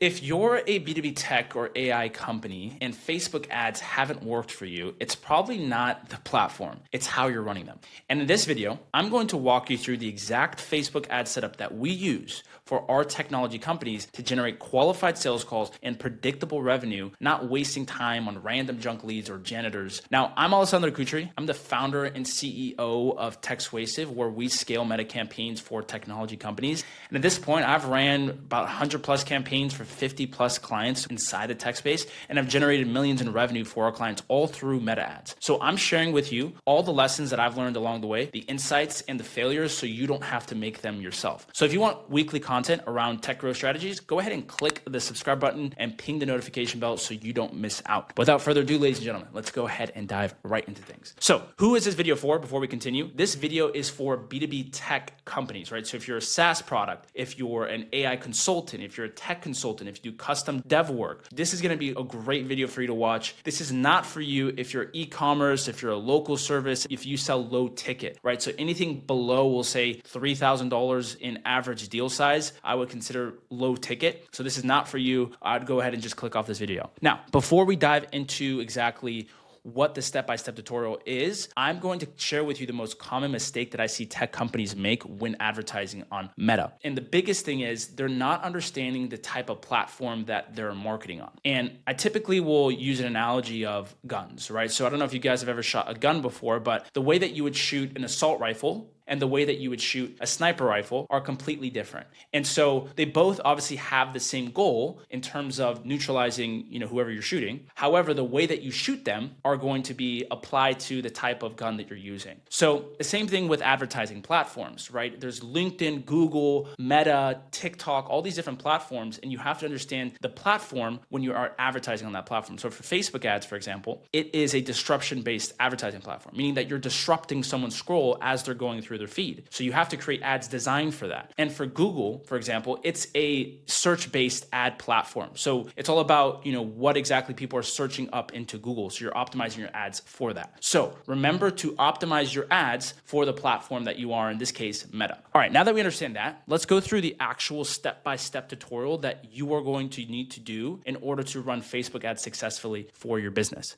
If you're a B2B tech or AI company and Facebook ads haven't worked for you, it's probably not the platform, it's how you're running them. And in this video, I'm going to walk you through the exact Facebook ad setup that we use for our technology companies to generate qualified sales calls and predictable revenue, not wasting time on random junk leads or janitors. Now, I'm Alessandro Cutri. I'm the founder and CEO of TechSuasive, where we scale meta campaigns for technology companies. And at this point, I've ran about 100 plus campaigns for 50 plus clients inside the tech space, and I've generated millions in revenue for our clients all through meta ads. So I'm sharing with you all the lessons that I've learned along the way, the insights and the failures, so you don't have to make them yourself. So if you want weekly content around tech growth strategies, go ahead and click the subscribe button and ping the notification bell so you don't miss out. Without further ado, ladies and gentlemen, let's go ahead and dive right into things. So who is this video for before we continue? This video is for B2B tech companies, right? So if you're a SaaS product, if you're an AI consultant, if you're a tech consultant, if you do custom dev work, this is going to be a great video for you to watch. This is not for you if you're e-commerce, if you're a local service, if you sell low ticket, right? So anything below, we'll say $3,000 in average deal size, I would consider low ticket. So this is not for you. I'd go ahead and just click off this video. Now, before we dive into exactly what the step-by-step tutorial is, I'm going to share with you the most common mistake that I see tech companies make when advertising on Meta. And the biggest thing is they're not understanding the type of platform that they're marketing on. And I typically will use an analogy of guns, right? So I don't know if you guys have ever shot a gun before, but the way that you would shoot an assault rifle and the way that you would shoot a sniper rifle are completely different. And so they both obviously have the same goal in terms of neutralizing, whoever you're shooting. However, the way that you shoot them are going to be applied to the type of gun that you're using. So the same thing with advertising platforms, right? There's LinkedIn, Google, Meta, TikTok, all these different platforms, and you have to understand the platform when you are advertising on that platform. So for Facebook ads, for example, it is a disruption-based advertising platform, meaning that you're disrupting someone's scroll as they're going through their feed. So you have to create ads designed for that. And for Google, for example, it's a search-based ad platform. So it's all about, what exactly people are searching up into Google. So you're optimizing your ads for that. So remember to optimize your ads for the platform that you are, in this case, Meta. All right, now that we understand that, let's go through the actual step-by-step tutorial that you are going to need to do in order to run Facebook ads successfully for your business.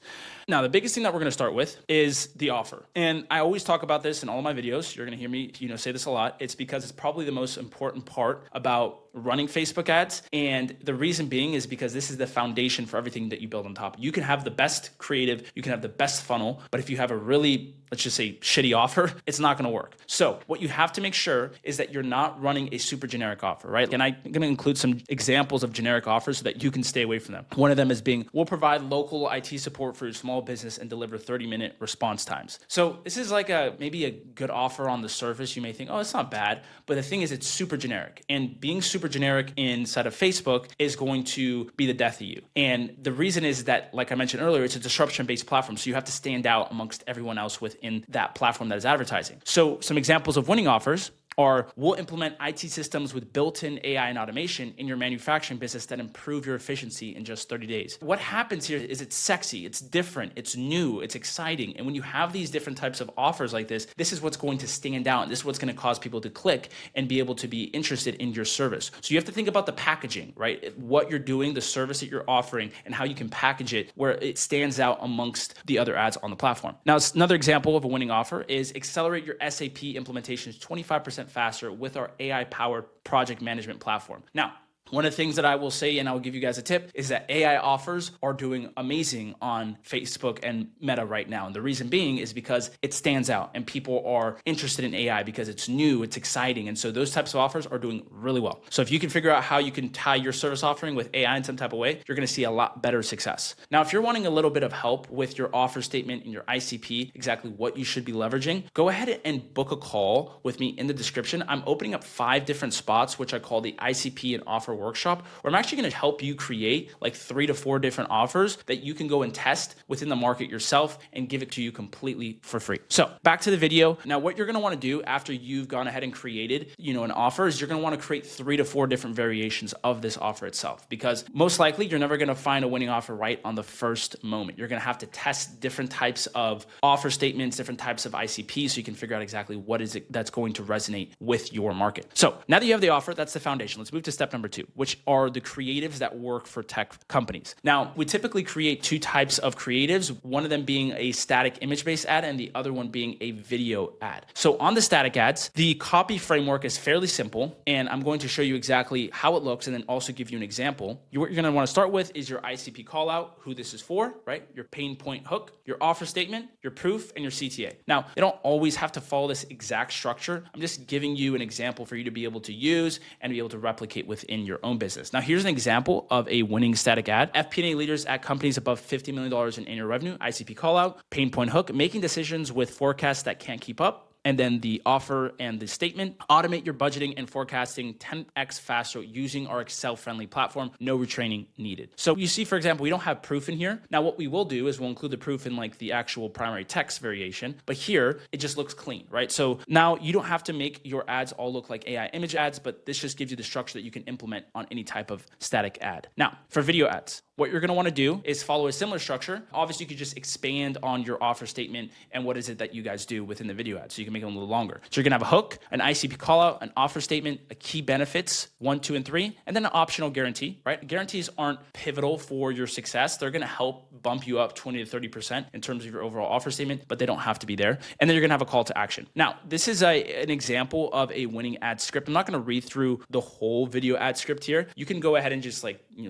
Now, the biggest thing that we're going to start with is the offer. And I always talk about this in all of my videos. You're going to hear me, say this a lot. It's because it's probably the most important part about running Facebook ads. And the reason being is because this is the foundation for everything that you build on top. You can have the best creative, you can have the best funnel, but if you have a really, let's just say, shitty offer, it's not going to work. So what you have to make sure is that you're not running a super generic offer, right? And I'm going to include some examples of generic offers so that you can stay away from them. One of them is being, we'll provide local IT support for your small business and deliver 30-minute response times. So this is like maybe a good offer on the surface. You may think, oh, it's not bad. But the thing is, it's super generic. And being super generic inside of Facebook is going to be the death of you. And the reason is that, like I mentioned earlier, it's a disruption-based platform. So you have to stand out amongst everyone else within that platform that is advertising. So some examples of winning offers are, we'll implement IT systems with built-in AI and automation in your manufacturing business that improve your efficiency in just 30 days. What happens here is it's sexy, it's different, it's new, it's exciting. And when you have these different types of offers like this is what's going to stand out. And this is what's going to cause people to click and be able to be interested in your service. So you have to think about the packaging, right? What you're doing, the service that you're offering, and how you can package it where it stands out amongst the other ads on the platform. Now, another example of a winning offer is accelerate your SAP implementations 25% faster with our AI-powered project management platform. Now, one of the things that I will say, and I'll give you guys a tip, is that AI offers are doing amazing on Facebook and Meta right now. And the reason being is because it stands out and people are interested in AI because it's new, it's exciting. And so those types of offers are doing really well. So if you can figure out how you can tie your service offering with AI in some type of way, you're going to see a lot better success. Now, if you're wanting a little bit of help with your offer statement and your ICP, exactly what you should be leveraging, go ahead and book a call with me in the description. I'm opening up 5 different spots, which I call the ICP and offer workshop, where I'm actually going to help you create like 3 to 4 different offers that you can go and test within the market yourself and give it to you completely for free. So back to the video. Now, what you're going to want to do after you've gone ahead and created, an offer is you're going to want to create 3 to 4 different variations of this offer itself, because most likely you're never going to find a winning offer right on the first moment. You're going to have to test different types of offer statements, different types of ICP, so you can figure out exactly what is it that's going to resonate with your market. So now that you have the offer, that's the foundation. Let's move to step number 2. which are the creatives that work for tech companies. Now, we typically create two types of creatives, one of them being a static image-based ad and the other one being a video ad. So on the static ads, the copy framework is fairly simple, and I'm going to show you exactly how it looks and then also give you an example. What you're going to want to start with is your ICP call out, who this is for, right? Your pain point hook, your offer statement, your proof, and your CTA. Now, they don't always have to follow this exact structure. I'm just giving you an example for you to be able to use and be able to replicate within your own business. Now, here's an example of a winning static ad. FP&A leaders at companies above $50 million in annual revenue, ICP call out, pain point hook, making decisions with forecasts that can't keep up. And then the offer and the statement, automate your budgeting and forecasting 10x faster using our Excel-friendly platform, no retraining needed. So you see, for example, we don't have proof in here. Now, what we will do is we'll include the proof in like the actual primary text variation, but here it just looks clean, right? So now you don't have to make your ads all look like AI image ads, but this just gives you the structure that you can implement on any type of static ad. Now, for video ads, what you're going to want to do is follow a similar structure. Obviously, you could just expand on your offer statement and what is it that you guys do within the video ad. So you can make them a little longer. So you're going to have a hook, an ICP call out, an offer statement, a key benefits, 1, 2, and 3, and then an optional guarantee, right? Guarantees aren't pivotal for your success. They're going to help bump you up 20 to 30% in terms of your overall offer statement, but they don't have to be there. And then you're going to have a call to action. Now, this is an example of a winning ad script. I'm not going to read through the whole video ad script here. You can go ahead and just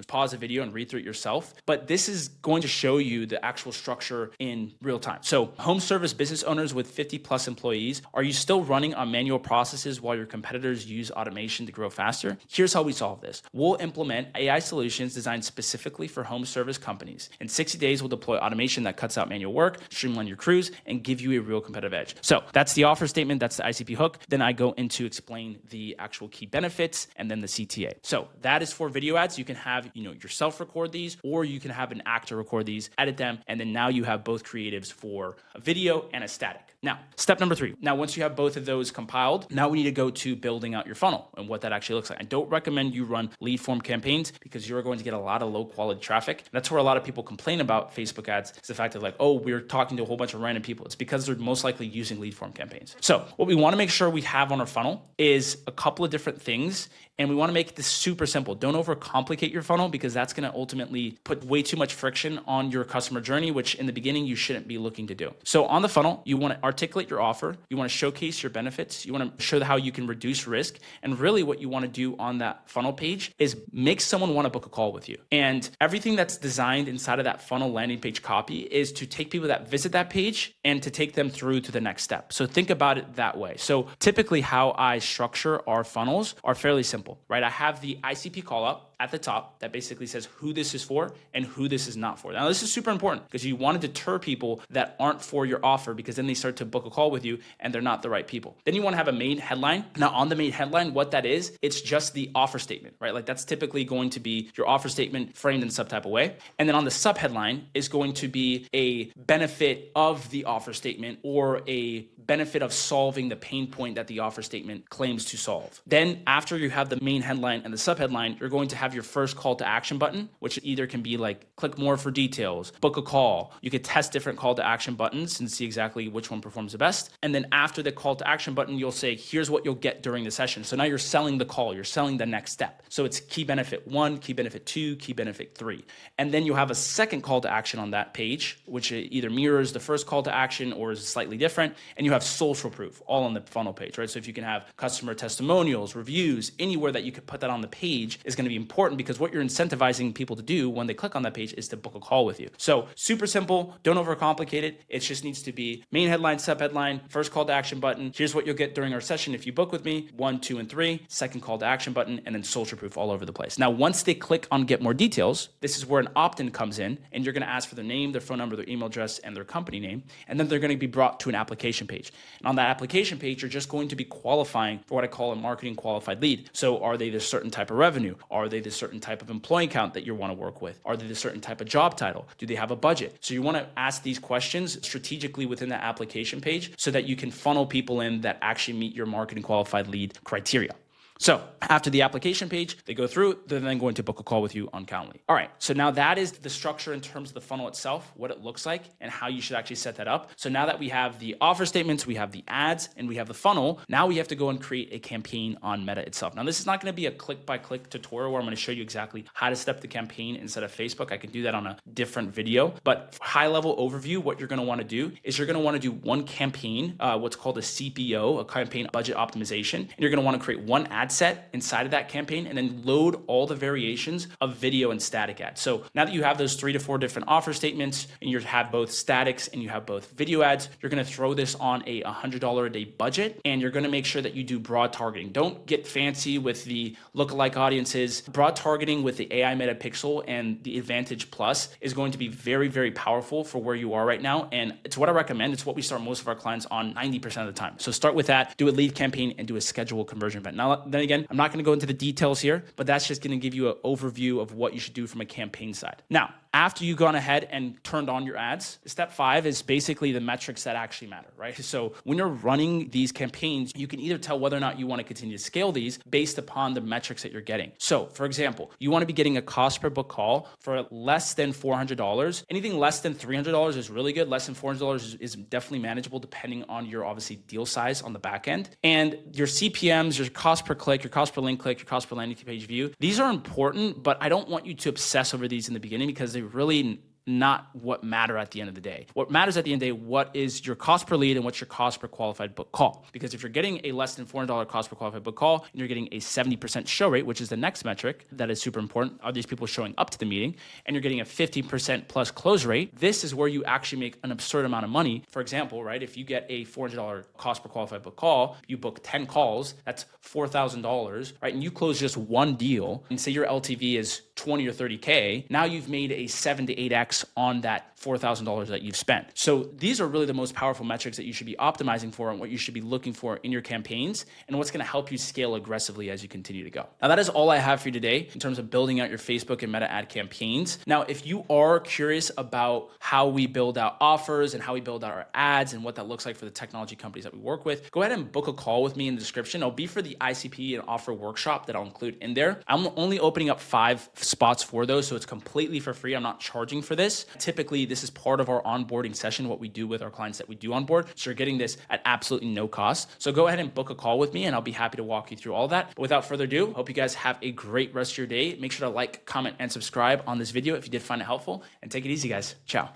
pause the video and read through it yourself. But this is going to show you the actual structure in real time. So home service business owners with 50 plus employees, are you still running on manual processes while your competitors use automation to grow faster? Here's how we solve this. We'll implement AI solutions designed specifically for home service companies. In 60 days, we'll deploy automation that cuts out manual work, streamline your crews, and give you a real competitive edge. So that's the offer statement. That's the ICP hook. Then I go into explain the actual key benefits and then the CTA. So that is for video ads. You can have yourself record these, or you can have an actor record these, edit them, and then now you have both creatives for a video and a static. Now, step number 3. Now, once you have both of those compiled, now we need to go to building out your funnel and what that actually looks like. I don't recommend you run lead form campaigns because you're going to get a lot of low quality traffic. That's where a lot of people complain about Facebook ads, is the fact that we're talking to a whole bunch of random people. It's because they're most likely using lead form campaigns. So what we want to make sure we have on our funnel is a couple of different things, and we want to make this super simple. Don't overcomplicate your funnel because that's going to ultimately put way too much friction on your customer journey, which in the beginning you shouldn't be looking to do. So on the funnel, you want to articulate your offer. You want to showcase your benefits. You want to show how you can reduce risk. And really what you want to do on that funnel page is make someone want to book a call with you. And everything that's designed inside of that funnel landing page copy is to take people that visit that page and to take them through to the next step. So think about it that way. So typically how I structure our funnels are fairly simple, right? I have the ICP call out at the top that basically says who this is for and who this is not for. Now, this is super important because you want to deter people that aren't for your offer, because then they start to book a call with you and they're not the right people. Then you want to have a main headline. Now, on the main headline, what that is, it's just the offer statement, right? Like that's typically going to be your offer statement framed in some type of way. And then on the sub headline is going to be a benefit of the offer statement or a benefit of solving the pain point that the offer statement claims to solve. Then after you have the main headline and the sub headline, you're going to have your first call to action button, which either can be like click more for details, book a call. You could test different call to action buttons and see exactly which one performs the best. And then after the call to action button, you'll say, here's what you'll get during the session. So now you're selling the call, you're selling the next step. So it's key benefit 1, key benefit 2, key benefit 3. And then you'll have a second call to action on that page, which either mirrors the first call to action or is slightly different. And you have social proof all on the funnel page, right? So if you can have customer testimonials, reviews, anywhere that you could put that on the page is going to be important, because what you're incentivizing people to do when they click on that page is to book a call with you. So super simple, don't overcomplicate it. It just needs to be main headline, sub headline, first call to action button. Here's what you'll get during our session if you book with me, 1, 2, and 3, second call to action button, and then social proof all over the place. Now, once they click on get more details, this is where an opt-in comes in, and you're going to ask for their name, their phone number, their email address, and their company name. And then they're going to be brought to an application page. And on that application page, you're just going to be qualifying for what I call a marketing qualified lead. So are they this certain type of revenue? Are they this certain type of employee count that you want to work with? Are they this certain type of job title? Do they have a budget? So you want to ask these questions strategically within that application page so that you can funnel people in that actually meet your marketing qualified lead criteria. So after the application page, they go through, they're then going to book a call with you on Calendly. All right, so now that is the structure in terms of the funnel itself, what it looks like, and how you should actually set that up. So now that we have the offer statements, we have the ads, and we have the funnel, now we have to go and create a campaign on Meta itself. Now, this is not gonna be a click-by-click tutorial where I'm gonna show you exactly how to set up the campaign inside of Facebook. I can do that on a different video, but high-level overview, what you're gonna wanna do is you're gonna wanna do one campaign, what's called a CPO, a campaign budget optimization, and you're gonna wanna create one ad set inside of that campaign and then load all the variations of video and static ads. So now that you have those 3 to 4 different offer statements and you have both statics and you have both video ads, you're going to throw this on a $100 a day budget, and you're going to make sure that you do broad targeting. Don't get fancy with the lookalike audiences. Broad targeting with the AI Meta Pixel and the Advantage Plus is going to be very, very powerful for where you are right now. And it's what I recommend. It's what we start most of our clients on 90% of the time. So start with that, do a lead campaign and do a schedule conversion event. Now, then again, I'm not going to go into the details here, but that's just going to give you an overview of what you should do from a campaign side. Now, after you've gone ahead and turned on your ads, step 5 is basically the metrics that actually matter, right? So when you're running these campaigns, you can either tell whether or not you want to continue to scale these based upon the metrics that you're getting. So for example, you want to be getting a cost per book call for less than $400. Anything less than $300 is really good. Less than $400 is definitely manageable depending on your obviously deal size on the back end. And your CPMs, your cost per click, your cost per link click, your cost per landing page view, these are important, but I don't want you to obsess over these in the beginning because they really not what matter at the end of the day. What matters at the end of the day, what is your cost per lead and what's your cost per qualified book call? Because if you're getting a less than $400 cost per qualified book call and you're getting a 70% show rate, which is the next metric that is super important, are these people showing up to the meeting, and you're getting a 50% plus close rate, this is where you actually make an absurd amount of money. For example, right, if you get a $400 cost per qualified book call, you book 10 calls, that's $4,000, right? And you close just one deal and say your LTV is 20 or 30K, now you've made a 7 to 8X on that $4,000 that you've spent. So these are really the most powerful metrics that you should be optimizing for and what you should be looking for in your campaigns and what's going to help you scale aggressively as you continue to go. Now that is all I have for you today in terms of building out your Facebook and Meta ad campaigns. Now, if you are curious about how we build out offers and how we build out our ads and what that looks like for the technology companies that we work with, go ahead and book a call with me in the description. It'll be for the ICP and offer workshop that I'll include in there. I'm only opening up 5 spots for those, so it's completely for free. I'm not charging for this. Typically, this is part of our onboarding session, what we do with our clients that we do onboard. So you're getting this at absolutely no cost. So go ahead and book a call with me and I'll be happy to walk you through all that. But without further ado, hope you guys have a great rest of your day. Make sure to like, comment, and subscribe on this video if you did find it helpful, and take it easy, guys. Ciao.